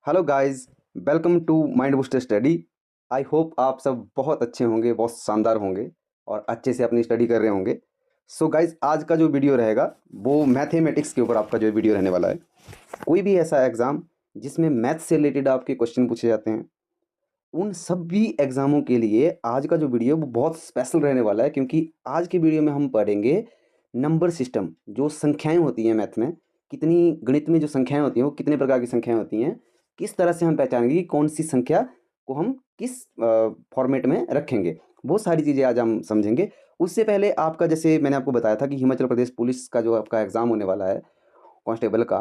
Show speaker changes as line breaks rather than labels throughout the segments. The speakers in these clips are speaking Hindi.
Hello guys, welcome to mind booster study. I hope आप सब बहुत अच्छे होंगे, बहुत शानदार होंगे और अच्छे से अपनी स्टडी कर रहे होंगे। सो गाइस, आज का जो वीडियो रहेगा वो मैथमेटिक्स के ऊपर आपका जो वीडियो रहने वाला है। कोई भी ऐसा एग्ज़ाम जिसमें मैथ से रिलेटेड आपके क्वेश्चन पूछे जाते हैं, उन सभी एग्ज़ामों के लिए आज का जो वीडियो वो बहुत स्पेशल रहने वाला है, क्योंकि आज की वीडियो में हम पढ़ेंगे नंबर सिस्टम। जो संख्याएँ होती हैं मैथ में, कितनी गणित में जो संख्याएँ होती हैं वो कितने प्रकार की संख्याएँ होती हैं, किस तरह से हम पहचानेंगे कि कौन-सी संख्या को हम किस फॉर्मेट में रखेंगे, वो सारी चीज़ें आज हम समझेंगे। उससे पहले आपका, जैसे मैंने आपको बताया था कि हिमाचल प्रदेश पुलिस का जो आपका एग्ज़ाम होने वाला है कांस्टेबल का,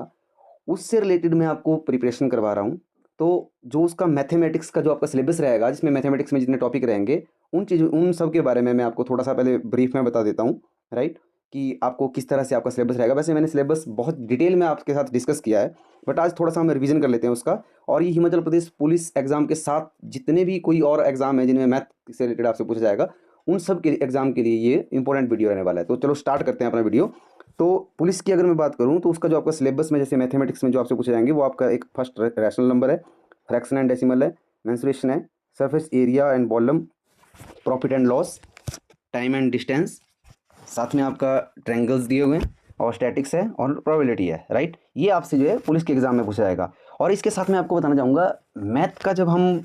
उससे रिलेटेड मैं आपको प्रिपरेशन करवा रहा हूँ। तो जो उसका मैथमेटिक्स का जो आपका सिलेबस रहेगा, जिसमें मैथमेटिक्स में जितने टॉपिक रहेंगे, उन सब के बारे में मैं आपको थोड़ा-सा पहले ब्रीफ में बता देता हूँ, राइट? कि आपको किस तरह से आपका सिलेबस रहेगा। वैसे मैंने सिलेबस बहुत डिटेल में आपके साथ डिस्कस किया है, बट आज थोड़ा-सा हम रिवीजन कर लेते हैं उसका। और ये हिमाचल प्रदेश पुलिस एग्ज़ाम के साथ जितने भी कोई और एग्ज़ाम हैं जिनमें मैथ से रिलेटेड आपसे पूछा जाएगा, उन सब के एग्ज़ाम के लिए ये इंपॉर्टेंट वीडियो रहने वाला है। तो चलो स्टार्ट करते हैं अपना वीडियो। तो पुलिस की अगर मैं बात करूँ तो उसका जो आपका सिलेबस में, जैसे मैथमेटिक्स में जो आपसे पूछे जाएंगे, वो आपका एक फर्स्ट रैशनल नंबर है, फ्रैक्शन एंड डेसिमल है, मेंसुरेशन है, surface area and volume, profit and loss, time and distance, साथ में आपका ट्रायंगल्स दिए हुए हैं, और स्टैटिक्स है और प्रोबेबिलिटी है, राइट? ये आपसे जो है पुलिस के एग्जाम में पूछा जाएगा। और इसके साथ में आपको बताना चाहूँगा, मैथ का जब हम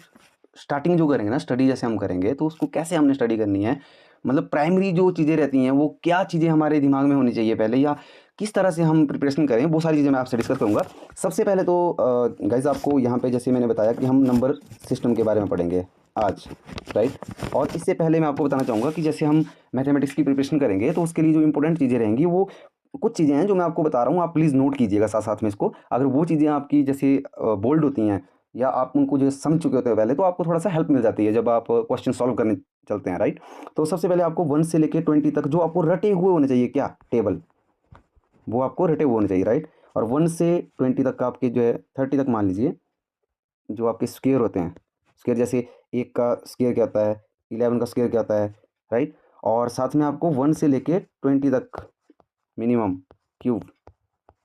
स्टार्टिंग जो करेंगे ना, स्टडी जैसे हम करेंगे, तो उसको कैसे हमने स्टडी करनी है, मतलब प्राइमरी जो चीज़ें रहती हैं वो क्या चीज़ें हमारे दिमाग में होनी चाहिए पहले, या किस तरह से हम प्रिपरेशन करें, वो सारी चीज़ें मैं आपसे डिस्कस करूँगा। सबसे पहले तो गाइज आपको यहाँ पे, जैसे मैंने बताया कि हम नंबर सिस्टम के बारे में पढ़ेंगे आज, राइट? और इससे पहले मैं आपको बताना चाहूँगा कि जैसे हम मैथमेटिक्स की प्रिपरेशन करेंगे तो उसके लिए जो इंपॉर्टेंट चीज़ें रहेंगी, वो कुछ चीज़ें हैं जो मैं आपको बता रहा हूँ, आप प्लीज़ नोट कीजिएगा साथ साथ में इसको। अगर वो चीज़ें आपकी जैसे बोल्ड होती हैं, या आप उनको जो समझ चुके होते हैं पहले, तो आपको थोड़ा सा हेल्प मिल जाती है जब आप क्वेश्चन सॉल्व करने चलते हैं, राइट? तो सबसे पहले आपको 1 से लेके 20 तक जो आपको रटे हुए होने चाहिए, क्या टेबल, वो आपको रटे हुए होने चाहिए, राइट? और 1 से 20 तक का आपके जो है, 30 तक मान लीजिए, जो आपके स्क्वायर होते हैं, स्क्वायर जैसे 1 का स्क्वायर क्या होता है, 11 का स्क्वायर क्या होता है, राइट? और साथ में आपको 1 से लेके 20 तक मिनिमम क्यूब,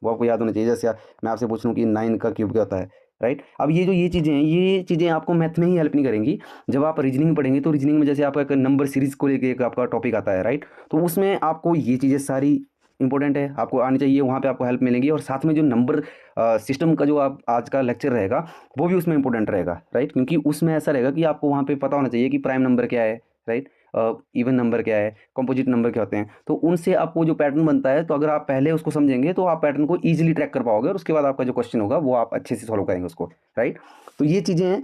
वो आपको याद होना चाहिए। जैसे मैं आपसे पूछ लूँ कि 9 का क्यूब क्या होता है, राइट? अब ये चीज़ें हैं, ये चीज़ें आपको मैथ में ही हेल्प नहीं करेंगी। जब आप रीजनिंग पढ़ेंगे तो रीजनिंग में जैसे आपका एक नंबर सीरीज़ को लेके एक आपका टॉपिक आता है, राइट? तो उसमें आपको ये चीज़ें सारी इंपॉर्टेंट है, आपको आनी चाहिए, वहाँ पे आपको हेल्प मिलेंगी। और साथ में जो नंबर सिस्टम का जो आप आज का लेक्चर रहेगा, वो भी उसमें इंपॉर्टेंट रहेगा, राइट? क्योंकि उसमें ऐसा रहेगा कि आपको वहाँ पे पता होना चाहिए कि प्राइम नंबर क्या है, राइट? इवन नंबर क्या है, कंपोजिट नंबर क्या होते हैं। तो उनसे आपको जो पैटर्न बनता है, तो अगर आप पहले उसको समझेंगे तो आप पैटर्न को ईजिली ट्रैक कर पाओगे, और उसके बाद आपका जो क्वेश्चन होगा वो आप अच्छे से सॉल्व करेंगे उसको, राइट? तो ये चीज़ें हैं।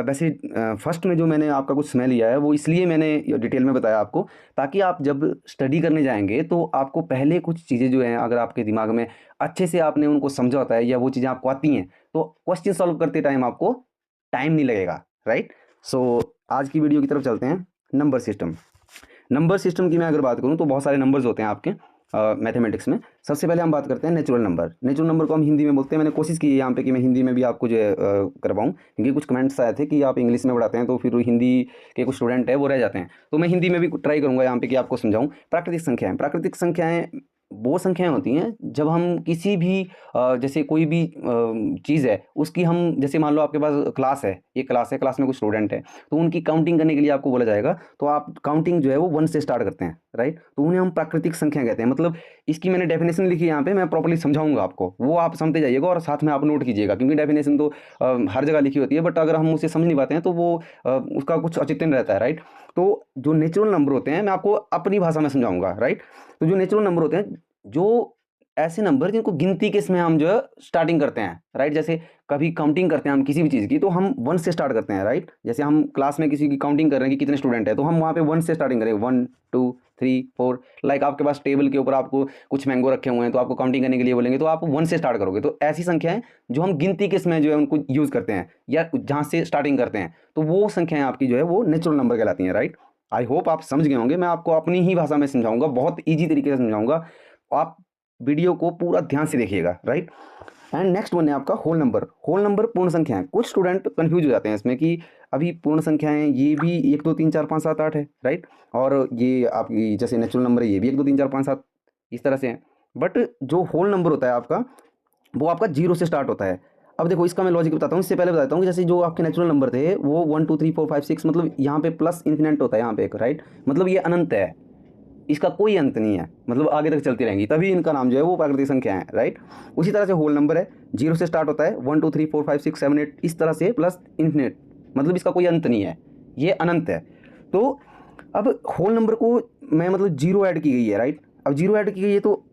वैसे फर्स्ट में जो मैंने आपका कुछ समय लिया है, वो इसलिए मैंने डिटेल में बताया आपको, ताकि आप जब स्टडी करने जाएंगे तो आपको पहले कुछ चीज़ें जो हैं, अगर आपके दिमाग में अच्छे से आपने उनको समझा होता है, या वो चीज़ें आपको आती हैं, तो क्वेश्चन सॉल्व करते टाइम आपको टाइम नहीं लगेगा, राइट? सो आज की वीडियो की तरफ चलते हैं। Number system. नंबर सिस्टम की मैं अगर बात करूँ तो बहुत सारे नंबर्स होते हैं आपके मैथमेटिक्स में। सबसे पहले हम बात करते हैं नेचुरल नंबर। नेचुरल नंबर को हम हिंदी में बोलते हैं। मैंने कोशिश की है यहाँ पे कि मैं हिंदी में भी आपको जो है करवाऊँ, क्योंकि कुछ कमेंट्स आए थे कि आप इंग्लिश में पढ़ाते हैं तो फिर हिंदी के कुछ स्टूडेंट है वो रह जाते हैं। तो मैं हिंदी में भी ट्राई करूँगा यहाँ पे कि आपको समझाऊँ। प्राकृतिक संख्याएँ, प्राकृतिक संख्याएँ वो संख्याएँ होती हैं जब हम किसी भी जैसे कोई भी चीज़ है, उसकी हम, जैसे मान लो आपके पास क्लास है, एक क्लास है, क्लास में कुछ स्टूडेंट है, तो उनकी काउंटिंग करने के लिए आपको बोला जाएगा, तो आप काउंटिंग जो है वो 1 से स्टार्ट करते हैं, राइट? तो उन्हें हम प्राकृतिक संख्या कहते हैं। मतलब इसकी मैंने डेफिनेशन लिखी है यहाँ पे, मैं प्रॉपर्ली समझाऊंगा आपको, वो आप समझते जाइएगा और साथ में आप नोट कीजिएगा, क्योंकि डेफिनेशन तो हर जगह लिखी होती है, बट अगर हम उसे समझ नहीं पाते हैं तो वो उसका कुछ औचित्य नहीं रहता है, राइट? तो जो नेचुरल नंबर होते हैं, मैं आपको अपनी भाषा में समझाऊंगा, राइट? तो जो नेचुरल नंबर होते हैं, जो ऐसे नंबर जिनको गिनती के इसमें हम जो है स्टार्टिंग करते हैं, राइट? जैसे कभी काउंटिंग करते हैं हम किसी भी चीज़ की, तो हम 1 से स्टार्ट करते हैं, राइट? जैसे हम क्लास में किसी की काउंटिंग कर रहे हैं कि कितने स्टूडेंट है, तो हम वहाँ पे 1 से स्टार्टिंग करेंगे, 1 2 3 4। लाइक आपके पास टेबल के ऊपर आपको कुछ मैंगो रखे हुए हैं, तो आपको काउंटिंग करने के लिए बोलेंगे, तो आप 1 से स्टार्ट करोगे। तो ऐसी संख्याएं जो हम गिनती के इसमें जो है उनको यूज़ करते हैं, या जहाँ से स्टार्टिंग करते हैं, तो वो संख्याएं आपकी जो है वो नेचुरल नंबर कहलाती हैं, राइट? आई होप आप समझ गए होंगे। मैं आपको अपनी ही भाषा में समझाऊंगा, बहुत ईजी तरीके से समझाऊंगा। आप वीडियो को पूरा ध्यान से देखिएगा, राइट? एंड नेक्स्ट वन है आपका होल नंबर। होल नंबर पूर्ण संख्याएं। कुछ स्टूडेंट कंफ्यूज हो जाते हैं इसमें कि अभी पूर्ण संख्याएं ये भी 1 2 3 4 5 7 8 है, राइट? और ये आपकी जैसे नेचुरल नंबर है, ये भी 1 2 3 4 5 7 इस तरह से है। बट जो होल नंबर होता है आपका, वो आपका 0 से स्टार्ट होता है। अब देखो इसका मैं लॉजिक बताता हूँ, इससे पहले बताता हूँ कि जैसे जो आपके नेचुरल नंबर थे वो 1 2 3 4 5 6, मतलब यहाँ पे प्लस इन्फिनेट होता है यहाँ पे एक, राइट, मतलब ये अनंत है, इसका कोई अंत नहीं है, मतलब आगे तक चलती रहेंगी, तभी इनका नाम जो है वो प्राकृतिक संख्या है, राइट। उसी तरह से होल नंबर है, 0 से स्टार्ट होता है, 1 2 3 4 5 6 7 8 इस तरह से प्लस इन्फिनेट, मतलब इसका कोई अंत नहीं है, ये अनंत है। तो अब होल नंबर को मैं मतलब जीरो ऐड की गई है, राइट। अब जीरो ऐड की गई है तो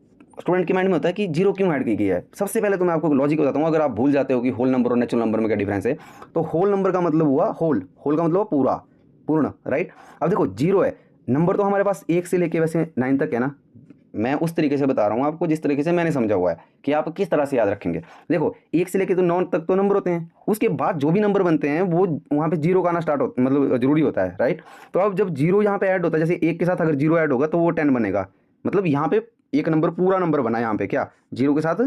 स्टूडेंट के माइंड में होता है कि जीरो क्यों ऐड की गई है। सबसे पहले तो मैं आपको लॉजिक बताता हूँ, अगर आप भूल जाते हो कि होल नंबर और नेचुरल नंबर में क्या डिफरेंस है, तो होल नंबर का मतलब हुआ होल, होल का मतलब हुआ पूरा, पूर्ण, राइट। अब देखो जीरो है, नंबर तो हमारे पास 1 से लेके वैसे 9 तक है ना, मैं उस तरीके से बता रहा हूँ आपको जिस तरीके से मैंने समझा हुआ है कि आप किस तरह से याद रखेंगे। देखो 1 से लेके तो 9 तक तो नंबर होते हैं, उसके बाद जो भी नंबर बनते हैं वो वहाँ पे जीरो का आना स्टार्ट होता, मतलब जरूरी होता है, राइट। तो अब जब जीरो यहाँ पे ऐड होता है, जैसे 1 के साथ अगर जीरो ऐड होगा तो वो 10 बनेगा, मतलब यहाँ पे एक नंबर पूरा नंबर बना, यहाँ पे क्या जीरो के साथ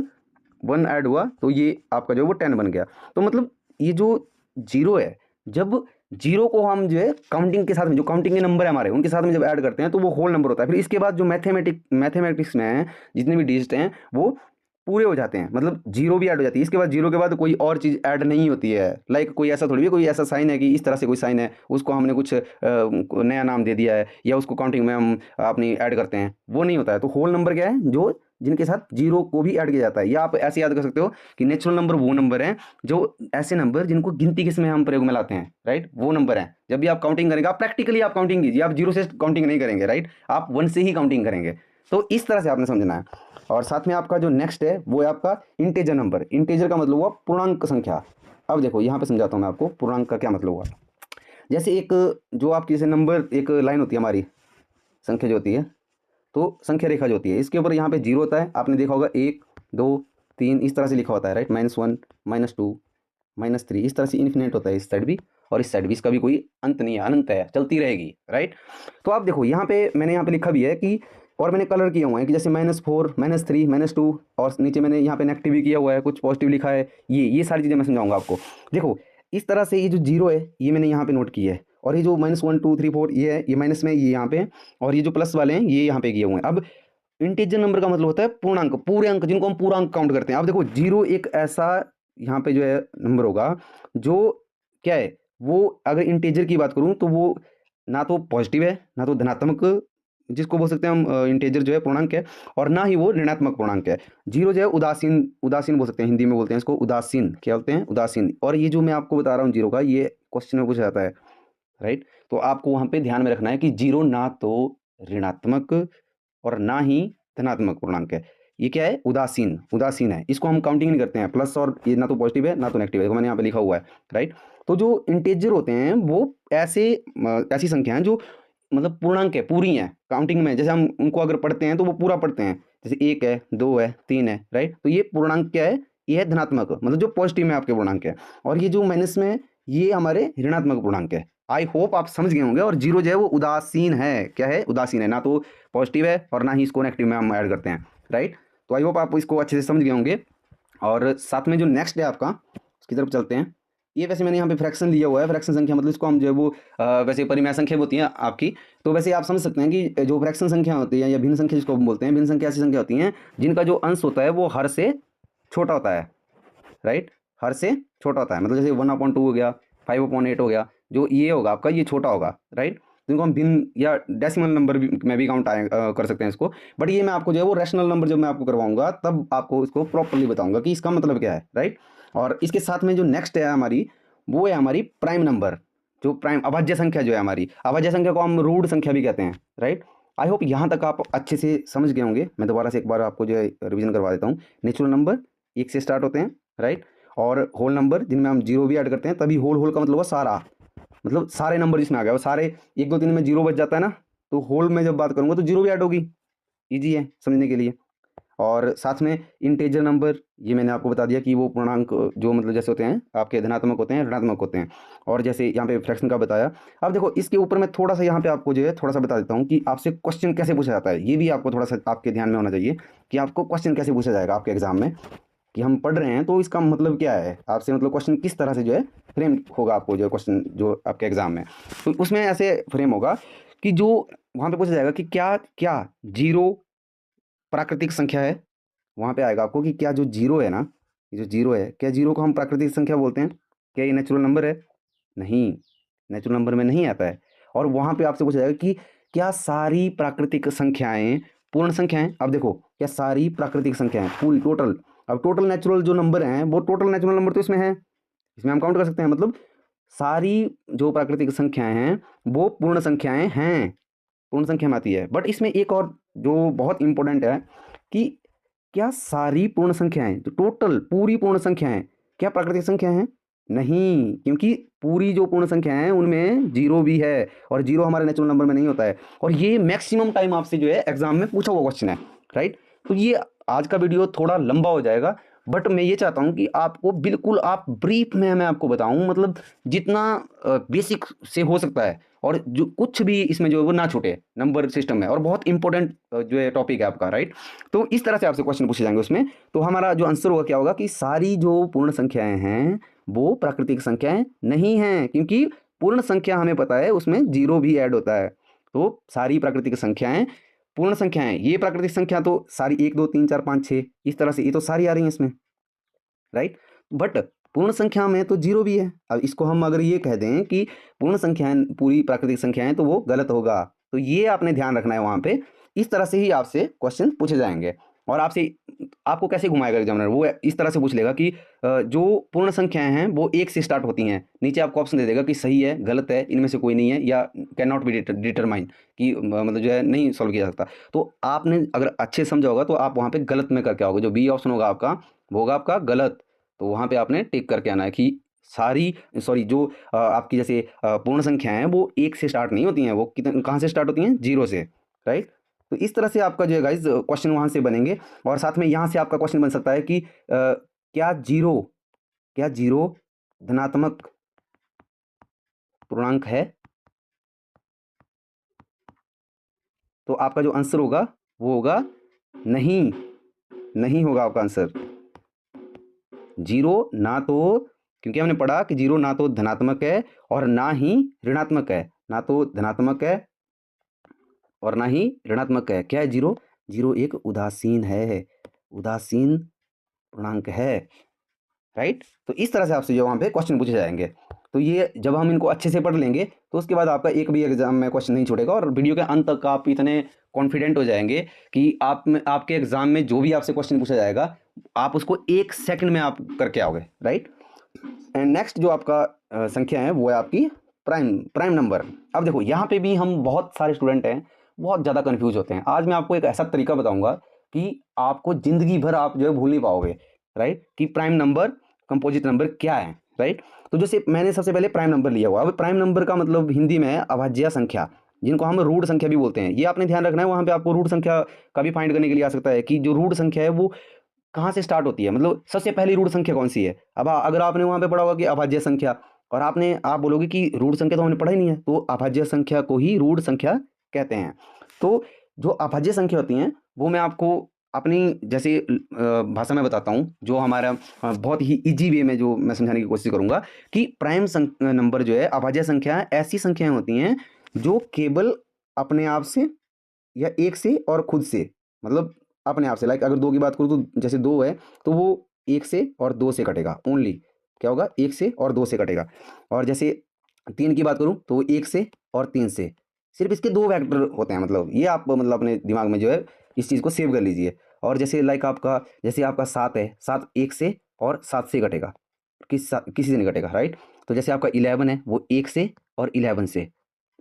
1 ऐड हुआ तो ये आपका जो है वो 10 बन गया। तो मतलब ये जो जीरो है, जब जीरो को हम जो है काउंटिंग के साथ में, जो काउंटिंग के नंबर है हमारे उनके साथ में जब ऐड करते हैं तो वो होल नंबर होता है। फिर इसके बाद जो मैथमेटिक्स में है जितने भी डिजिट हैं वो पूरे हो जाते हैं, मतलब जीरो भी ऐड हो जाती है, इसके बाद जीरो के बाद कोई और चीज़ ऐड नहीं होती है। लाइक कोई ऐसा थोड़ी भी कोई ऐसा साइन है कि इस तरह से कोई साइन है उसको हमने कुछ नया नाम दे दिया है या उसको काउंटिंग में हम अपनी ऐड करते हैं, वो नहीं होता है। तो होल नंबर क्या है, जो जिनके साथ जीरो को भी ऐड किया जाता है। या आप ऐसे याद कर सकते हो कि नेचुरल नंबर वो नंबर हैं जो ऐसे नंबर जिनको गिनती किस्में हम प्रयोग में लाते हैं, राइट, वो नंबर हैं। जब भी आप काउंटिंग करेंगे, आप प्रैक्टिकली आप काउंटिंग कीजिए, आप जीरो से काउंटिंग नहीं करेंगे, राइट, आप 1 से ही काउंटिंग करेंगे। तो इस तरह से आपने समझना है। और साथ में आपका जो नेक्स्ट है वो है आपका इंटेजर नंबर। इंटेजर का मतलब हुआ पूर्णांक संख्या। अब देखो यहाँ पे समझाता हूँ मैं आपको पूर्णांक का क्या मतलब हुआ। जैसे एक जो आपकी जैसे नंबर एक लाइन होती है हमारी, संख्या जो होती है, तो संख्या रेखा जो होती है इसके ऊपर यहाँ पे जीरो होता है, आपने देखा होगा 1 2 3 इस तरह से लिखा होता है, राइट, -1 -2 -3 इस तरह से इन्फिनिट होता है इस साइड भी और इस साइड भी, इसका भी कोई अंत नहीं है, अनंत है, चलती रहेगी, राइट। तो आप देखो यहाँ पे मैंने यहाँ पे लिखा भी है कि, और मैंने कलर किया हुआ है कि जैसे -4 -3 -2 और नीचे मैंने यहाँ पे नेगेटिव भी किया हुआ है, कुछ पॉजिटिव लिखा है, ये सारी चीज़ें मैं समझाऊंगा आपको। देखो इस तरह से ये जो जीरो है ये मैंने यहाँ पे नोट की है, और ये जो -1 2 3 4 ये है, ये माइनस में ये यहाँ पे, और ये जो प्लस वाले हैं ये यहाँ पे किए हुए हैं। अब इंटीजर नंबर का मतलब होता है पूर्णांक, पूरे अंक जिनको हम पूरा अंक काउंट करते हैं। अब देखो जीरो एक ऐसा यहाँ पे जो है नंबर होगा जो क्या है, वो अगर इंटीजर की बात करूँ तो वो ना तो पॉजिटिव है ना तो धनात्मक, जिसको बोल सकते हैं हम इंटीजर जो है पूर्णांक है, और ना ही वो ऋणात्मक पूर्णांक है। जीरो जो है उदासीन, उदासीन बोल सकते हैं, हिंदी में बोलते हैं इसको उदासीन, क्या बोलते हैं, उदासीन। और ये जो मैं आपको बता रहा हूँ जीरो का, ये क्वेश्चन में पूछा जाता है, राइट। तो आपको वहाँ पे ध्यान में रखना है कि जीरो ना तो ऋणात्मक और ना ही धनात्मक पूर्णांक है, ये क्या है, उदासीन, उदासीन है, इसको हम काउंटिंग नहीं करते हैं। प्लस और ये ना तो पॉजिटिव है ना तो नेगेटिव है, देखो मैंने यहाँ पे लिखा हुआ है, राइट। तो जो इंटीजर होते हैं वो ऐसे ऐसी संख्या हैं जो मतलब पूर्णांक है, पूरी हैं काउंटिंग में, जैसे हम उनको अगर पढ़ते हैं तो वो पूरा पढ़ते हैं, जैसे 1 है 2 है 3 है, राइट। तो ये पूर्णांक क्या है, ये है धनात्मक, मतलब जो पॉजिटिव में आपके पूर्णांक है, और ये जो माइनस में है ये हमारे ऋणात्मक पूर्णांक है। आई होप आप समझ गए होंगे। और जीरो जो है वो उदासीन है, क्या है, उदासीन है, ना तो पॉजिटिव है और ना ही इसको नेगेटिव में हम ऐड करते हैं, राइट। तो आई होप आप इसको अच्छे से समझ गए होंगे। और साथ में जो नेक्स्ट है आपका, उसकी तरफ चलते हैं। ये वैसे मैंने यहाँ पे फ्रैक्शन लिया हुआ है, फ्रैक्शन संख्या मतलब इसको हम जो है वो वैसे परिमेय संख्या होती हैं आपकी, तो वैसे आप समझ सकते हैं कि जो फ्रैक्शन संख्या होती है या भिन्न संख्या जिसको हम बोलते हैं, भिन्न संख्या ऐसी संख्या होती हैं जिनका जो अंश होता है वो हर से छोटा होता है, राइट, हर से छोटा होता है। मतलब जैसे 1/2 हो गया, 5/8 हो गया, जो ये होगा आपका ये छोटा होगा, राइट। जिनको हम भिन्न या डेसिमल नंबर भी में भी काउंट कर सकते हैं इसको। बट ये मैं आपको जो है वो रैशनल नंबर जब मैं आपको करवाऊंगा तब आपको इसको प्रॉपरली बताऊंगा कि इसका मतलब क्या है, राइट। और इसके साथ में जो नेक्स्ट है हमारी, वो है हमारी प्राइम नंबर, जो प्राइम अभाज्य संख्या जो है हमारी, अभाज्य संख्या को हम रूट संख्या भी कहते हैं, राइट। आई होप यहाँ तक आप अच्छे से समझ गए होंगे। मैं दोबारा से एक बार आपको जो है रिवीजन करवा देता हूँ। नेचुरल नंबर 1 से स्टार्ट होते हैं, राइट, और होल नंबर जिनमें हम जीरो भी ऐड करते हैं, तभी होल, होल का मतलब हुआ सारा, मतलब सारे नंबर जिसमें आ गया वो सारे, 1 2 3 में जीरो बच जाता है ना, तो होल में जब बात करूंगा तो जीरो भी ऐड होगी, ईजी है समझने के लिए। और साथ में इंटेजर नंबर, ये मैंने आपको बता दिया कि वो पूर्णांक जो मतलब जैसे होते हैं आपके धनात्मक होते हैं ऋणात्मक होते हैं, और जैसे यहाँ पे फ्रैक्शन का बताया। अब देखो इसके ऊपर मैं थोड़ा सा यहाँ पे आपको जो है थोड़ा सा बता देता हूँ कि आपसे क्वेश्चन कैसे पूछा जाता है। ये भी आपको थोड़ा सा आपके ध्यान में होना चाहिए कि आपको क्वेश्चन कैसे पूछा जाएगा आपके एग्जाम में, कि हम पढ़ रहे हैं तो इसका मतलब क्या है आपसे, मतलब क्वेश्चन किस तरह से जो है फ्रेम होगा आपको जो क्वेश्चन जो आपके एग्जाम में। तो उसमें ऐसे फ्रेम होगा कि जो वहाँ पे पूछा जाएगा कि क्या क्या जीरो प्राकृतिक संख्या है। वहाँ पे आएगा आपको कि क्या जो जीरो है ना ये जो 0 है, क्या 0 को हम प्राकृतिक संख्या बोलते हैं? क्या ये नेचुरल नंबर है? नहीं, नेचुरल नंबर में नहीं आता है। और वहाँ पे आपसे पूछा जाएगा कि क्या सारी प्राकृतिक संख्याएँ पूर्ण संख्या हैं? अब देखो, क्या सारी प्राकृतिक संख्याएँ पूरी टोटल, अब टोटल नेचुरल जो नंबर हैं वो टोटल नेचुरल नंबर तो इसमें है, इसमें हम काउंट कर सकते हैं, मतलब सारी जो प्राकृतिक संख्याएँ हैं वो पूर्ण संख्याएँ हैं, पूर्ण संख्या में आती है। बट इसमें एक और जो बहुत इंपॉर्टेंट है कि क्या सारी पूर्ण संख्याएँ, तो टोटल पूरी पूर्ण संख्याएँ क्या प्राकृतिक संख्या हैं? नहीं, क्योंकि पूरी जो पूर्ण संख्याएँ हैं उनमें 0 भी है और 0 हमारे नेचुरल नंबर में नहीं होता है। और ये मैक्सिमम टाइम आपसे जो है एग्जाम में पूछा हुआ क्वेश्चन है, राइट? तो ये आज का वीडियो थोड़ा लंबा हो जाएगा, बट मैं ये चाहता हूँ कि आपको बिल्कुल आप ब्रीफ में मैं आपको बताऊँ, मतलब जितना बेसिक से हो सकता है, और जो कुछ भी इसमें जो है वो ना छूटे नंबर सिस्टम में, और बहुत इंपॉर्टेंट जो है टॉपिक है आपका, राइट? तो इस तरह से आपसे क्वेश्चन पूछे जाएंगे उसमें। तो हमारा जो आंसर होगा क्या होगा कि सारी जो पूर्ण संख्याएं हैं वो प्राकृतिक संख्याएं नहीं हैं, क्योंकि पूर्ण संख्या हमें पता है उसमें 0 भी ऐड होता है। तो सारी प्राकृतिक संख्याएं पूर्ण संख्याएं, ये प्राकृतिक संख्या तो सारी 1 2 3 4 5 6 इस तरह से, ये तो सारी आ रही हैं इसमें, राइट? बट पूर्ण संख्या में तो 0 भी है। अब इसको हम अगर ये कह दें कि पूर्ण संख्याएं पूरी प्राकृतिक संख्याएं, तो वो गलत होगा। तो ये आपने ध्यान रखना है वहाँ पे। इस तरह से ही आपसे क्वेश्चन पूछे जाएंगे। और आपको कैसे घुमाएगा एग्जामिनर, वो इस तरह से पूछ लेगा कि जो पूर्ण संख्याएं हैं वो 1 से स्टार्ट होती हैं, नीचे आपको ऑप्शन दे देगा कि सही है, गलत है, इनमें से कोई नहीं है, या कैन नॉट बी डिटरमाइन, कि मतलब जो है नहीं सॉल्व किया जा सकता। तो आपने अगर अच्छे से समझा होगा तो आप वहाँ पे गलत में करके आओगे, जो बी ऑप्शन होगा आपका वो होगा आपका गलत। तो वहाँ पे आपने टिक करके आना है कि जो आपकी जैसे पूर्ण संख्या है वो 1 से स्टार्ट नहीं होती हैं, वो कितने कहाँ से स्टार्ट होती हैं? 0 से, राइट? तो इस तरह से आपका जो है गाइज क्वेश्चन वहाँ से बनेंगे। और साथ में यहाँ से आपका क्वेश्चन बन सकता है कि क्या जीरो धनात्मक पूर्णांक है? तो आपका जो आंसर होगा वो होगा नहीं, नहीं होगा आपका आंसर। 0 ना तो, क्योंकि हमने पढ़ा कि 0 ना तो धनात्मक है और ना ही ऋणात्मक है, ना तो धनात्मक है और ना ही ऋणात्मक है। क्या है 0? 0 एक उदासीन है, उदासीन पूर्णांक है, राइट? तो इस तरह से आपसे जो वहाँ पे क्वेश्चन पूछे जाएंगे। तो ये जब हम इनको अच्छे से पढ़ लेंगे तो उसके बाद आपका एक भी एग्जाम में क्वेश्चन नहीं छूटेगा, और वीडियो के अंत तक आप इतने कॉन्फिडेंट हो जाएंगे कि आपके एग्जाम में जो भी आपसे क्वेश्चन पूछा जाएगा आप उसको 1 सेकंड में आप करके आओगे, राइट? एंड नेक्स्ट जो आपका संख्या है वो है आपकी प्राइम नंबर। अब देखो यहाँ पे भी हम बहुत सारे स्टूडेंट हैं बहुत ज़्यादा कंफ्यूज होते हैं। आज मैं आपको एक ऐसा तरीका बताऊंगा कि आपको ज़िंदगी भर आप जो है भूल नहीं पाओगे, राइट? कि प्राइम नंबर कंपोजिट नंबर क्या है, राइट? तो जैसे मैंने सबसे पहले प्राइम नंबर लिया हुआ। अब प्राइम नंबर का मतलब हिंदी में है अभाज्य संख्या, जिनको हम रूट संख्या भी बोलते हैं। ये आपने ध्यान रखना है, वहाँ पे आपको रूट संख्या का भी फाइंड करने के लिए आ सकता है कि जो रूट संख्या है वो कहाँ से स्टार्ट होती है, मतलब सबसे पहली रूट संख्या कौन सी है। अब अगर आपने वहाँ पे पढ़ा होगा कि अभाज्य संख्या, और आप बोलोगे कि रूट संख्या तो हमने पढ़ा ही नहीं है, तो अभाज्य संख्या को ही रूट संख्या कहते हैं। तो जो अभाज्य संख्या होती हैं वो मैं आपको अपनी जैसे भाषा में बताता हूँ, जो हमारा बहुत ही इजी वे में जो मैं समझाने की कोशिश करूँगा कि प्राइम नंबर जो है अभाज्य संख्या ऐसी संख्याएं होती हैं जो केवल अपने आप से या 1 से और खुद से, मतलब अपने आप से, लाइक अगर 2 की बात करूँ तो जैसे 2 है तो वो 1 से और 2 से कटेगा ओनली। क्या होगा? 1 से और 2 से कटेगा। और जैसे 3 की बात करूँ तो 1 से और 3 से। सिर्फ इसके 2 वेक्टर होते हैं, मतलब ये आप मतलब अपने दिमाग में जो है इस चीज़ को सेव कर लीजिए। और जैसे लाइक जैसे आपका 7 है, 7 1 से और 7 से कटेगा, किसी से नहीं कटेगा, राइट? तो जैसे आपका 11 है वो 1 से और 11 से।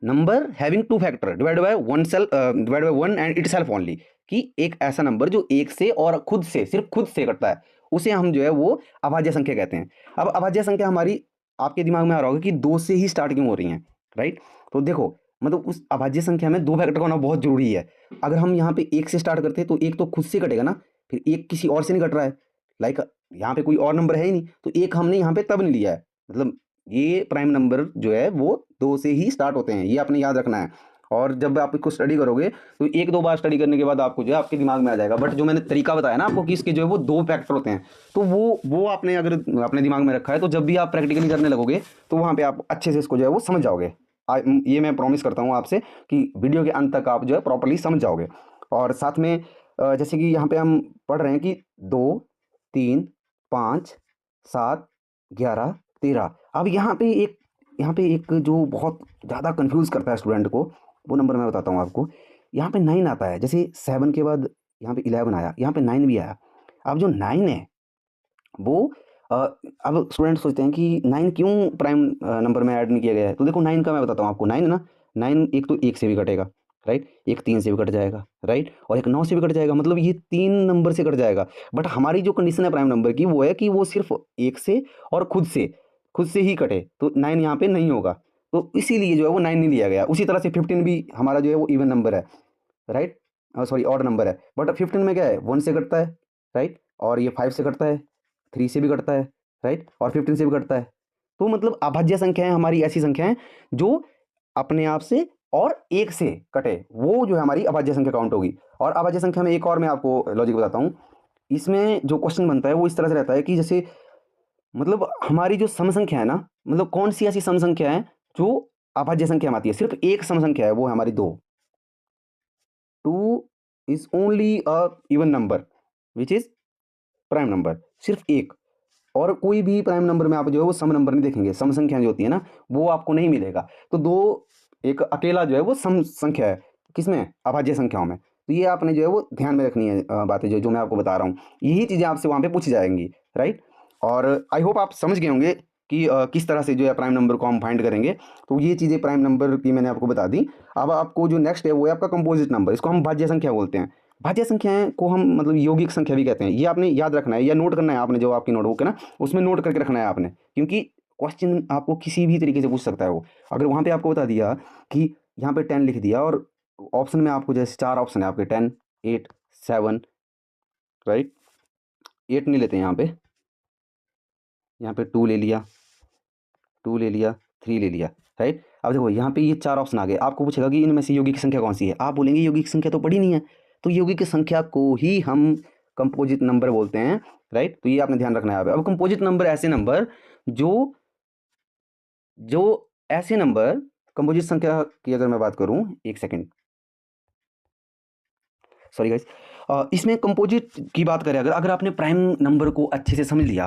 Number having 2 factor divide by 1 and itself only, कि एक ऐसा नंबर जो 1 से और खुद से, सिर्फ खुद से कटता है, उसे हम जो है वो अभाज्य संख्या कहते हैं। अब अभाज्य संख्या हमारी आपके दिमाग में आ रहा होगा कि 2 से ही स्टार्ट क्यों हो रही हैं, राइट? तो देखो मतलब उस अभाज्य संख्या में 2 फैक्टर का होना बहुत जरूरी है। अगर हम यहाँ पे 1 से स्टार्ट करते हैं तो 1 तो खुद से कटेगा ना, फिर 1 किसी और से नहीं कट रहा है, लाइक यहाँ पे कोई और नंबर है ही नहीं, तो 1 हमने यहाँ पे तब नहीं लिया है। मतलब ये प्राइम नंबर जो है वो 2 से ही स्टार्ट होते हैं, ये आपने याद रखना है। और जब आप इसको स्टडी करोगे तो 1-2 बार स्टडी करने के बाद आपको जो है आपके दिमाग में आ जाएगा। बट जो मैंने तरीका बताया ना आपको कि इसके जो है वो 2 फैक्टर होते हैं, तो वो आपने अगर अपने दिमाग में रखा है तो जब भी आप प्रैक्टिकली करने लगोगे तो वहाँ पे आप अच्छे से इसको जो है वो समझ जाओगे। ये मैं प्रॉमिस करता हूँ आपसे कि वीडियो के अंत तक आप जो है प्रॉपर्ली समझ जाओगे। और साथ में जैसे कि यहाँ पे हम पढ़ रहे हैं कि 2 3 5, 7, 11, 13। अब यहाँ पे एक जो बहुत ज़्यादा कंफ्यूज करता है स्टूडेंट को, वो नंबर मैं बताता हूँ आपको। यहाँ पे 9 आता है, जैसे 7 के बाद यहाँ पे 11 आया, यहाँ पे 9 भी आया। अब जो 9 है वो अब स्टूडेंट सोचते हैं कि 9 क्यों प्राइम नंबर में ऐड नहीं किया गया है। तो देखो 9 का मैं बताता हूँ आपको। 9 है ना, 9 एक तो 1 से भी कटेगा, राइट, एक 3 से भी कट जाएगा, राइट, और एक 9 से भी कट जाएगा, मतलब ये 3 नंबर से कट जाएगा। बट हमारी जो कंडीशन है प्राइम नंबर की वो है कि वो सिर्फ 1 से और खुद से ही कटे, तो 9 यहाँ पे नहीं होगा, तो इसीलिए जो है वो 9 नहीं लिया गया। उसी तरह से 15 भी हमारा जो है वो इवन नंबर है, राइट, सॉरी ऑड नंबर है, बट 15 में क्या है 1 से कटता है, राइट, और ये 5 से कटता है, 3 से भी कटता है, राइट, और 15 से भी कटता है। तो मतलब अभाज्य संख्याएं हमारी ऐसी संख्याएं जो अपने आप से और 1 से कटे, वो जो है हमारी अभाज्य संख्या काउंट होगी। और अभाज्य संख्या में एक और मैं आपको लॉजिक बताता हूँ। इसमें जो क्वेश्चन बनता है वो इस तरह से रहता है कि जैसे मतलब हमारी जो सम संख्या है ना, मतलब कौन सी ऐसी सम संख्या है जो अभाज्य संख्या में आती है। सिर्फ एक सम संख्या है, वो है हमारी 2 is only a even number which is prime number, सिर्फ एक। और कोई भी प्राइम नंबर में आप जो है वो सम नंबर नहीं देखेंगे, सम संख्या जो होती है ना वो आपको नहीं मिलेगा। तो 2 एक अकेला जो है वो सम संख्या है, किसमें, अभाज्य संख्याओं में। तो ये आपने जो है वो ध्यान में रखनी है बातें जो मैं आपको बता रहा हूँ, यही चीज़ें आपसे वहाँ पे पूछी जाएंगी, राइट। और आई होप आप समझ गए होंगे कि किस तरह से जो है प्राइम नंबर को हम फाइंड करेंगे। तो ये चीज़ें प्राइम नंबर की मैंने आपको बता दी। अब आपको जो नेक्स्ट है वो है आपका कंपोजिट नंबर, इसको हम भाज्य संख्या बोलते हैं। भाज्य संख्याएं को हम मतलब यौगिक संख्या भी कहते हैं। ये आपने याद रखना है या नोट करना है आपने, जो आपकी नोटबुक है ना उसमें नोट करके रखना है आपने, क्योंकि क्वेश्चन आपको किसी भी तरीके से पूछ सकता है वो। अगर वहाँ पे आपको बता दिया कि यहाँ पे 10 लिख दिया और ऑप्शन में आपको जैसे 4 ऑप्शन है आपके 10, 8, 7, राइट, 8 नहीं लेते यहाँ पे 2 ले लिया, 2 ले लिया, 3 ले लिया, राइट। अब देखो यहाँ पे ये 4 ऑप्शन आ गए, आपको पूछेगा कि इनमें से यौगिक संख्या कौन सी है, आप बोलेंगे यौगिक संख्या तो पड़ी नहीं है। तो यौगिक संख्या को ही हम कंपोजिट नंबर बोलते हैं, राइट। तो ये आपने ध्यान रखना है। अब कंपोजिट नंबर ऐसे नंबर जो जो ऐसे नंबर, कंपोजिट संख्या की अगर मैं बात करूं, एक सेकेंड, सॉरी गाइस, इसमें कंपोजिट की बात करें, अगर आपने प्राइम नंबर को अच्छे से समझ लिया,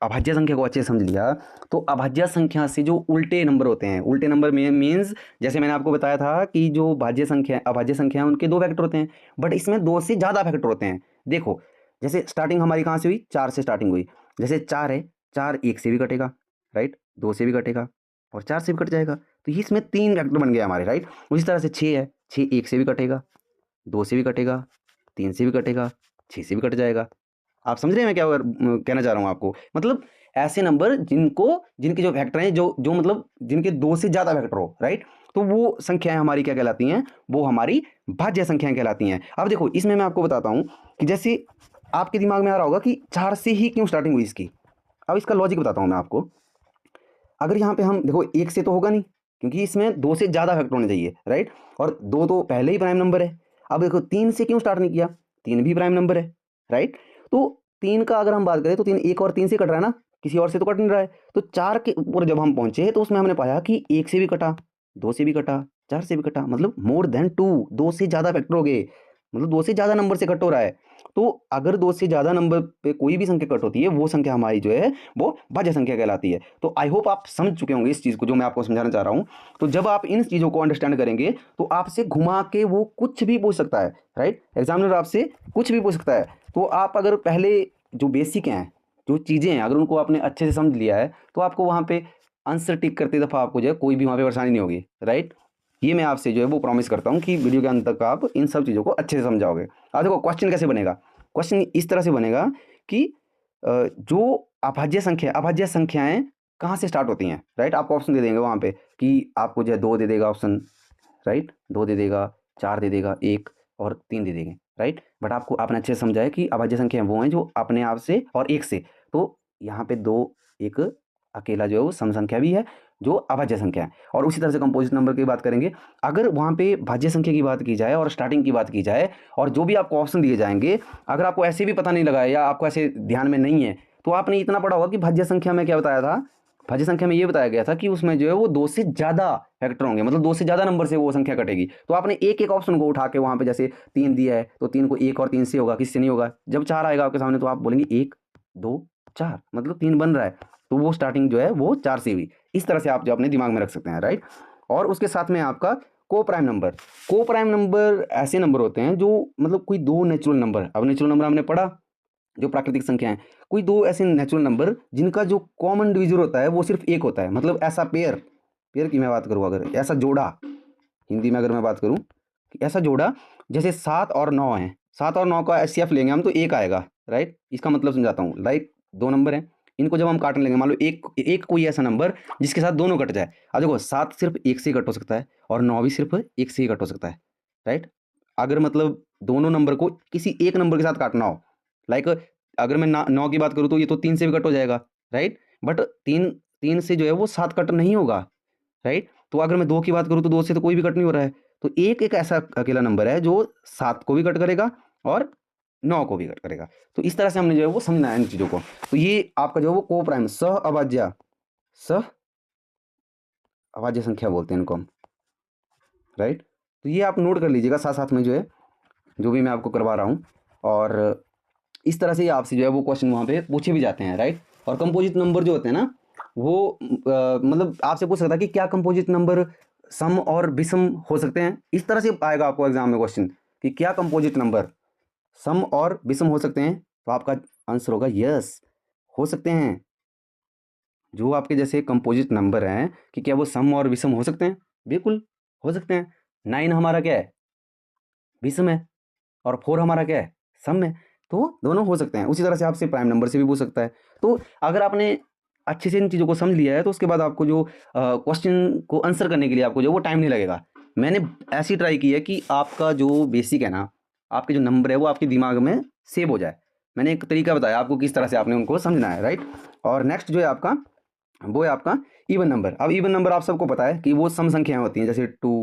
अभाज्य संख्या को अच्छे से समझ लिया, तो अभाज्य संख्या से जो उल्टे नंबर होते हैं, उल्टे नंबर में मीन्स जैसे मैंने आपको बताया था कि जो भाज्य संख्या अभाज्य संख्या है उनके 2 फैक्टर होते हैं, बट इसमें 2 से ज़्यादा फैक्टर होते हैं। देखो जैसे स्टार्टिंग हमारी कहाँ से हुई, 4 से स्टार्टिंग हुई। जैसे 4 है, 4 1 से भी कटेगा, राइट, 2 से भी कटेगा और 4 से भी कट जाएगा, तो ये इसमें 3 फैक्टर बन गए हमारे, राइट। उसी तरह से 6 है, 6 1 से भी कटेगा, 2 से भी कटेगा, 3 से भी कटेगा, 6 से भी कट जाएगा। आप समझ रहे हैं मैं क्या कहना चाह रहा हूँ आपको। मतलब ऐसे नंबर जिनके जो फैक्टर हैं जो जो मतलब जिनके 2 से ज़्यादा फैक्टर हो, राइट, तो वो संख्याएं हमारी क्या कहलाती हैं, वो हमारी भाज्य संख्याएं कहलाती हैं। अब देखो इसमें मैं आपको बताता हूँ कि जैसे आपके दिमाग में आ रहा होगा कि 4 से ही क्यों स्टार्टिंग हुई इसकी। अब इसका लॉजिक बताता हूँ मैं आपको। अगर यहाँ पे हम देखो 1 से तो होगा नहीं, क्योंकि इसमें 2 से ज़्यादा फैक्टर होने चाहिए, राइट, और 2 तो पहले ही प्राइम नंबर है। अब देखो 3 से क्यों स्टार्ट नहीं किया, 3 भी प्राइम नंबर है, राइट। तो 3 का अगर हम बात करें तो 3 1 और 3 से कट रहा है ना, किसी और से तो कट नहीं रहा है। तो 4 के ऊपर जब हम पहुंचे तो उसमें हमने पाया कि 1 से भी कटा, 2 से भी कटा, 4 से भी कटा, मतलब मोर देन 2, 2 से ज़्यादा फैक्टर हो गए, मतलब 2 से ज़्यादा नंबर से कट हो रहा है। तो अगर 2 से ज़्यादा नंबर पे कोई भी संख्या कट होती है, वो संख्या हमारी जो है वो भाज्य संख्या कहलाती है। तो आई होप आप समझ चुके होंगे इस चीज़ को जो मैं आपको समझाना चाह रहा हूँ। तो जब आप इन चीज़ों को अंडरस्टैंड करेंगे तो आपसे घुमा के वो कुछ भी पूछ सकता है, राइट, एग्जामिनर आपसे कुछ भी पूछ सकता है। तो आप अगर पहले जो बेसिक हैं, जो चीज़ें हैं, अगर उनको आपने अच्छे से समझ लिया है तो आपको वहाँ पे आंसर टिक करते दफ़ा आपको जो है कोई भी वहाँ पे परेशानी नहीं होगी, राइट। ये मैं आपसे जो है वो प्रॉमिस करता हूँ कि वीडियो के अंत तक आप इन सब चीज़ों को अच्छे से समझाओगे। अब देखो क्वेश्चन कैसे बनेगा। क्वेश्चन इस तरह से बनेगा कि जो अभाज्य संख्याएं कहाँ से स्टार्ट होती हैं, राइट। आपको ऑप्शन दे देंगे वहाँ पे कि आपको जो है 2 दे देगा ऑप्शन, राइट, 2 दे देगा, 4 दे देगा, 1 और 3 दे देंगे, राइट। बट आपको आपने अच्छे से समझा है कि अभाज्य संख्याएं वो हैं जो अपने आप से और 1 से, तो यहाँ पे 2 एक अकेला जो है वो सम संख्या भी है जो अभाज्य संख्या है। और उसी तरह से कंपोजिट नंबर की बात करेंगे। अगर वहाँ पे भाज्य संख्या की बात की जाए और स्टार्टिंग की बात की जाए और जो भी आपको ऑप्शन दिए जाएंगे, अगर आपको ऐसे भी पता नहीं लगा है या आपको ऐसे ध्यान में नहीं है, तो आपने इतना पढ़ा होगा कि भाज्य संख्या में क्या बताया था, भाज्य संख्या में ये बताया गया था कि उसमें जो है वो 2 से ज़्यादा फैक्टर होंगे, मतलब 2 से ज़्यादा नंबर से वो संख्या कटेगी। तो आपने एक एक ऑप्शन को उठा के वहाँ पे जैसे 3 दिया है तो 3 को 1 और 3 से होगा, किससे नहीं होगा। जब 4 आएगा आपके सामने तो आप बोलेंगे 1, 2, 4, मतलब 3 बन रहा है तो वो स्टार्टिंग जो है वो 4 से हुई। इस तरह से आप जो अपने दिमाग में रख सकते हैं, राइट। और उसके साथ में आपका को प्राइम नंबर। को प्राइम नंबर ऐसे नंबर होते हैं जो मतलब कोई दो नेचुरल नंबर, अब नेचुरल नंबर हमने पढ़ा जो प्राकृतिक संख्या है, कोई दो ऐसे नेचुरल नंबर जिनका जो कॉमन डिविजर होता है वो सिर्फ एक होता है। मतलब ऐसा पेयर, पेयर की मैं बात करूँ, अगर ऐसा जोड़ा, हिंदी में अगर मैं बात करूँ कि ऐसा जोड़ा जैसे 7 और 9 है, 7 और 9 का एचसीएफ लेंगे हम तो 1 आएगा, राइट। इसका मतलब समझाता हूँ, लाइक दो नंबर हैं, इनको जब हम काटने लेंगे, मान लो एक कोई ऐसा नंबर जिसके साथ दोनों कट जाए। अब देखो 7 सिर्फ 1 से ही कट हो सकता है और 9 भी सिर्फ 1 से ही कट हो सकता है, राइट। अगर मतलब दोनों नंबर को किसी एक नंबर के साथ काटना हो, लाइक अगर मैं 9 की बात करूँ तो ये तो 3 से भी कट हो जाएगा, राइट। बट 3 से जो है वो 7 कट नहीं होगा, राइट। तो अगर मैं 2 की बात करूँ तो 2 से तो कोई भी कट नहीं हो रहा है। तो एक ऐसा अकेला नंबर है जो 7 को भी कट करेगा और 9 को भी कट करेगा। तो इस तरह से हमने जो है वो समझना है इन चीज़ों को। तो ये आपका जो है वो को प्राइम सह अभाज्य संख्या बोलते हैं इनको हम, राइट। तो ये आप नोट कर लीजिएगा साथ साथ में जो है जो भी मैं आपको करवा रहा हूँ। और इस तरह से ही आपसे जो है वो क्वेश्चन वहाँ पे पूछे भी जाते हैं, राइट। और कंपोजिट नंबर जो होते हैं ना वो मतलब आपसे पूछ सकता है कि क्या कंपोजिट नंबर सम और विषम हो सकते हैं। इस तरह से आएगा आपको एग्जाम में क्वेश्चन कि क्या कंपोजिट नंबर सम और विषम हो सकते हैं, तो आपका आंसर होगा यस, हो सकते हैं। जो आपके जैसे कंपोजिट नंबर हैं कि क्या वो सम और विषम हो सकते हैं, बिल्कुल हो सकते हैं। 9 हमारा क्या है, विषम है, और 4 हमारा क्या है, सम है। तो दोनों हो सकते हैं। उसी तरह से आपसे प्राइम नंबर से भी पूछ सकता है। तो अगर आपने अच्छे से इन चीज़ों को समझ लिया है तो उसके बाद आपको जो क्वेश्चन को आंसर करने के लिए आपको जो वो टाइम नहीं लगेगा। मैंने ऐसी ट्राई की है कि आपका जो बेसिक है ना, आपके जो नंबर है वो आपके दिमाग में सेव हो जाए। मैंने एक तरीका बताया आपको किस तरह से आपने उनको समझना है, राइट। और नेक्स्ट जो है आपका वो है आपका इवन नंबर। अब इवन नंबर आप सबको पता है कि वो सम संख्याएं होती हैं, जैसे 2,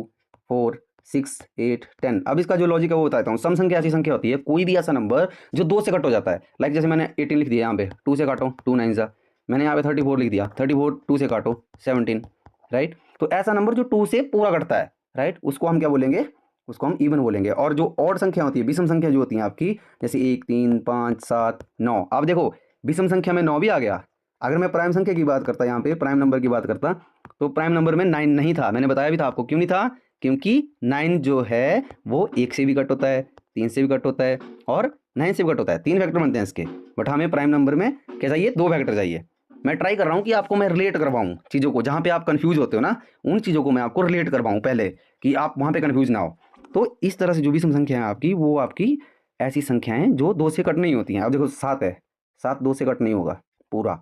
4, 6, 8, 10। अब इसका जो लॉजिक है वो बताता हूँ। सम संख्या ऐसी संख्या होती है, कोई भी ऐसा नंबर जो 2 से कट हो जाता है। लाइक जैसे मैंने 18 लिख दिया यहाँ पे, 2 से काटो 2 9 सा। मैंने यहाँ पे 34 लिख दिया, 34 2 से काटो 17, राइट। तो ऐसा नंबर जो 2 से पूरा कटता है, राइट, उसको हम क्या बोलेंगे, उसको हम इवन बोलेंगे। और जो ऑड संख्या होती है, विषम संख्या जो होती है आपकी, जैसे 1, 3, 5, 7, 9। अब देखो विषम संख्या में 9 भी आ गया। अगर मैं प्राइम संख्या की बात करता, यहाँ पे प्राइम नंबर की बात करता, तो प्राइम नंबर में 9 नहीं था। मैंने बताया भी था आपको, क्यों नहीं था, क्योंकि 9 जो है वो 1 से भी कट होता है, 3 से भी कट होता है और 9 से भी कट होता है। 3 फैक्टर बनते हैं इसके। बट हमें प्राइम नंबर में क्या चाहिए, 2 फैक्टर चाहिए। मैं ट्राई कर रहा हूँ कि आपको मैं रिलेट करवाऊँ चीज़ों को, जहाँ पे आप कंफ्यूज होते हो ना, उन चीज़ों को मैं आपको रिलेट करवाऊँ पहले, कि आप वहाँ पे कंफ्यूज ना हो। तो इस तरह से जो भी सम संख्या है आपकी, वो आपकी ऐसी संख्याएं जो 2 से कट नहीं होती हैं। अब देखो 7 है, 7 2 से कट नहीं होगा पूरा,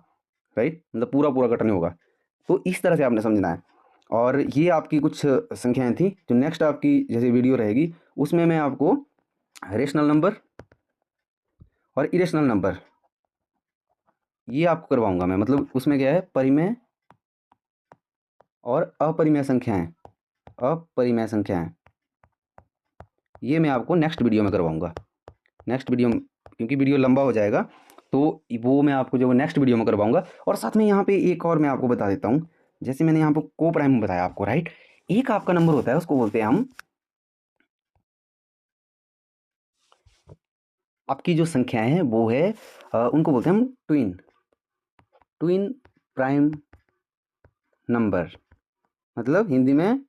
राइट, मतलब पूरा पूरा कट नहीं होगा। तो इस तरह से आपने समझना है। और ये आपकी कुछ संख्याएं थी। जो नेक्स्ट आपकी जैसे वीडियो रहेगी उसमें मैं आपको रेशनल नंबर और इरेशनल नंबर ये आपको करवाऊंगा मैं। मतलब उसमें क्या है, परिमेय और अपरिमेय संख्याएं, अपरिमेय संख्याएं, ये मैं आपको नेक्स्ट वीडियो में करवाऊंगा। नेक्स्ट वीडियो, क्योंकि वीडियो लंबा हो जाएगा तो वो मैं आपको जो नेक्स्ट वीडियो में करवाऊंगा। और साथ में यहाँ पे एक और मैं आपको बता देता हूँ, जैसे मैंने यहाँ पे को प्राइम बताया आपको, राइट। एक आपका नंबर होता है, उसको बोलते हैं हम, आपकी जो संख्या है वो है उनको बोलते हैं हम ट्विन, ट्विन प्राइम नंबर। मतलब हिंदी में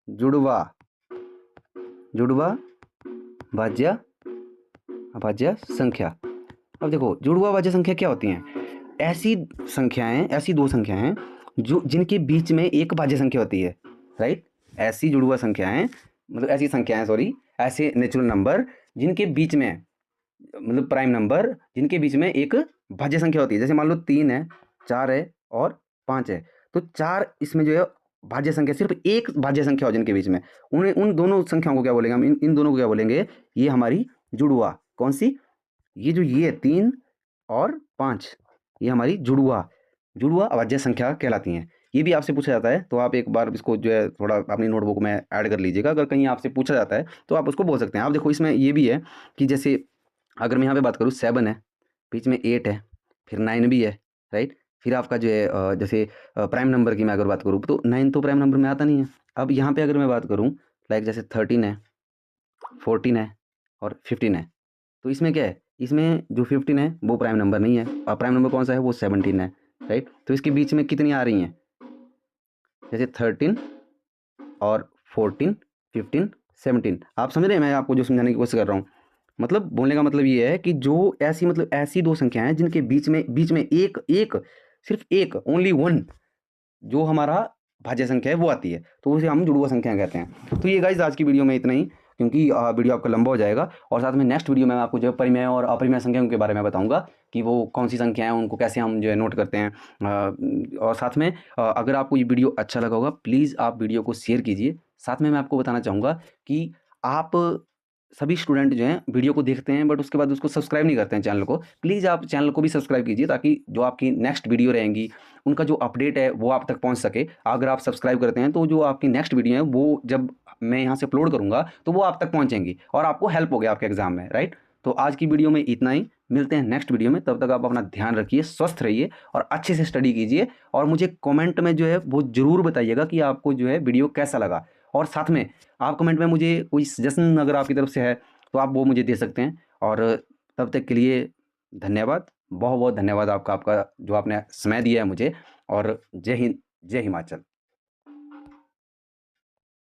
जुड़वा, जुड़वा भाज्य अभाज्य संख्या। अब देखो जुड़वा भाज्य संख्या क्या होती हैं, ऐसी संख्याएं, ऐसी दो संख्याएं जो जिनके बीच में एक भाज्य संख्या होती है, राइट। ऐसी जुड़वा संख्याएं, मतलब ऐसी संख्याएं, सॉरी, ऐसे नेचुरल नंबर जिनके बीच में, मतलब प्राइम नंबर जिनके बीच में एक भाज्य संख्या होती है। जैसे मान लो 3 है, 4 है और 5 है। तो 4 इसमें जो है भाज्य संख्या, सिर्फ एक भाज्य संख्या हो जिनके बीच में, उन्हें, उन दोनों संख्याओं को क्या बोलेंगे हम, इन दोनों को क्या बोलेंगे, ये हमारी जुड़वा। कौन सी, ये जो ये 3 और 5, ये हमारी जुड़वा, जुड़वा अभाज्य संख्या कहलाती हैं। ये भी आपसे पूछा जाता है, तो आप एक बार इसको जो है थोड़ा अपनी नोटबुक में ऐड कर लीजिएगा। अगर कहीं आपसे पूछा जाता है तो आप उसको बोल सकते हैं। आप देखो इसमें ये भी है कि जैसे अगर मैं यहाँ पे बात करूँ, 7 है, बीच में 8 है, फिर 9 भी है, राइट। फिर आपका जो है जैसे प्राइम नंबर की मैं अगर बात करूँ तो 9 तो प्राइम नंबर में आता नहीं है। अब यहाँ पे अगर मैं बात करूँ, लाइक जैसे 13 है, 14 है और 15 है, तो इसमें क्या है, इसमें जो 15 है वो प्राइम नंबर नहीं है, और प्राइम नंबर कौन सा है, वो 17 है, राइट। तो इसके बीच में कितनी आ रही हैं, जैसे 13 और 14, 15, 17। आप समझ रहे हैं मैं आपको जो समझाने की कोशिश कर रहा हूँ। मतलब बोलने का मतलब ये है कि जो ऐसी मतलब ऐसी दो संख्याएं हैं जिनके बीच में एक एक सिर्फ एक ओनली वन जो हमारा भाज्य संख्या है वो आती है, तो उसे हम जुड़वा संख्या कहते हैं। तो ये गाइज आज की वीडियो में इतना ही, क्योंकि वीडियो आपका लंबा हो जाएगा, और साथ में नेक्स्ट वीडियो में मैं आपको जो है परिमेय और अपरिमेय संख्याओं के बारे में बताऊंगा कि वो कौन सी संख्याएं हैं, उनको कैसे हम जो है नोट करते हैं। और साथ में अगर आपको ये वीडियो अच्छा लगा होगा, प्लीज़ आप वीडियो को शेयर कीजिए। साथ में मैं आपको बताना चाहूँगा कि आप सभी स्टूडेंट जो हैं वीडियो को देखते हैं बट उसके बाद उसको सब्सक्राइब नहीं करते हैं चैनल को। प्लीज़ आप चैनल को भी सब्सक्राइब कीजिए, ताकि जो आपकी नेक्स्ट वीडियो रहेंगी उनका जो अपडेट है वो आप तक पहुंच सके। अगर आप सब्सक्राइब करते हैं तो जो आपकी नेक्स्ट वीडियो है वो जब मैं यहाँ से अपलोड करूँगा तो वो आप तक पहुँचेंगी और आपको हेल्प हो गया आपके एग्जाम में, राइट। तो आज की वीडियो में इतना ही, मिलते हैं नेक्स्ट वीडियो में। तब तक आप अपना ध्यान रखिए, स्वस्थ रहिए और अच्छे से स्टडी कीजिए, और मुझे कमेंट में जो है वो ज़रूर बताइएगा कि आपको जो है वीडियो कैसा लगा। और साथ में आप कमेंट में मुझे कोई सजेशन अगर आपकी तरफ से है तो आप वो मुझे दे सकते हैं। और तब तक के लिए धन्यवाद, बहुत बहुत धन्यवाद आपका, जो आपने समय दिया है मुझे। और जय हिंद, जय हिमाचल।